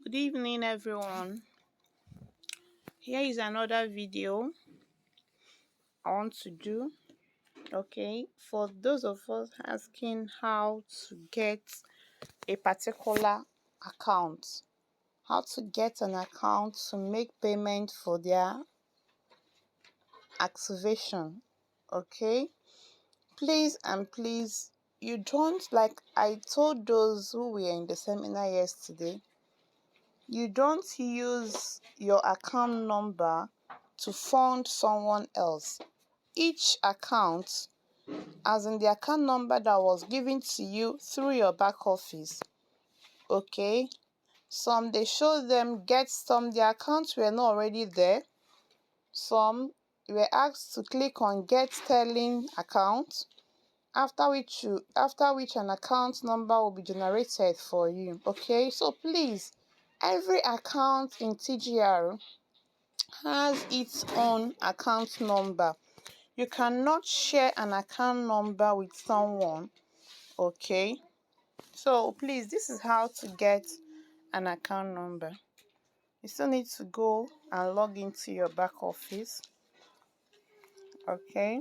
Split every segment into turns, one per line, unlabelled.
Good evening, everyone. Here is another video I want to do. Okay, for those of us asking how to get a particular account, how to get an account to make payment for their activation. Okay, please and please, you don't, like I told those who were in the seminar yesterday, you don't use your account number to fund someone else. Each account, as in the account number that was given to you through your back office, okay? Some they show them get some the accounts were not already there. Some you were asked to click on get sterling account, after which an account number will be generated for you. Okay, so please, every account in TGR has its own account number. You cannot share an account number with someone. Okay, so please, this is how to get an account number. You still need to go and log into your back office. Okay,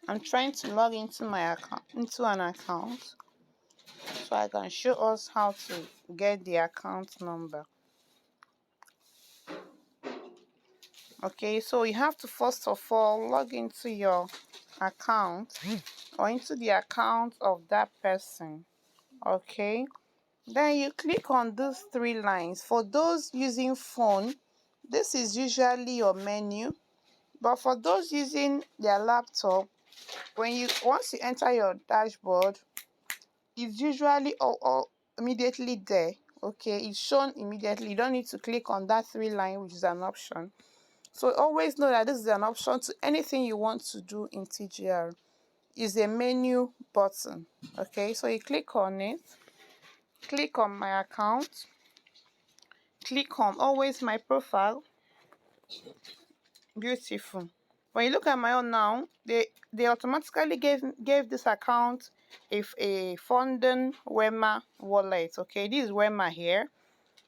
I'm trying to log into an account so I can show us how to get the account number. Okay, so you have to first of all log into your account or into the account of that person. Okay, then you click on these three lines. For those using phone, this is usually your menu, but for those using their laptop, once you enter your dashboard, it's usually all immediately there. Okay, it's shown immediately. You don't need to click on that three line, which is an option. So always know that this is an option to anything you want to do in TGR. Is a menu button. Okay, so you click on it, click on my account, click on always my profile. Beautiful. When you look at my own now, they automatically gave this account a funding Wema wallet. Okay, this is Wema here.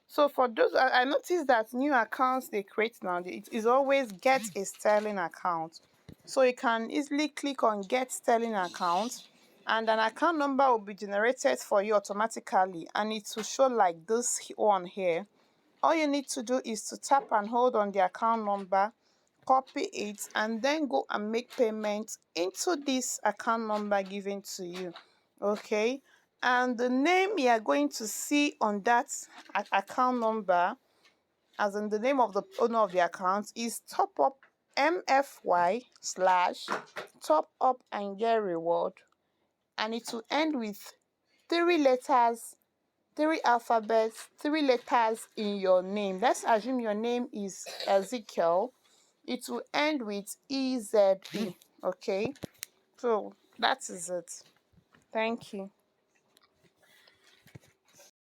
So for those, I noticed that new accounts they create now, it is always get a sterling account. So you can easily click on get sterling account, and an account number will be generated for you automatically, and it will show like this one here. All you need to do is to tap and hold on the account number, copy it, and then go and make payment into this account number given to you. Okay, and the name you are going to see on that account number, as in the name of the owner of the account, is top up mfy slash top up and get reward, and it will end with three letters, three alphabets, three letters in your name. Let's assume your name is Ezekiel. It will end with EZE. Okay, so that is it. Thank you.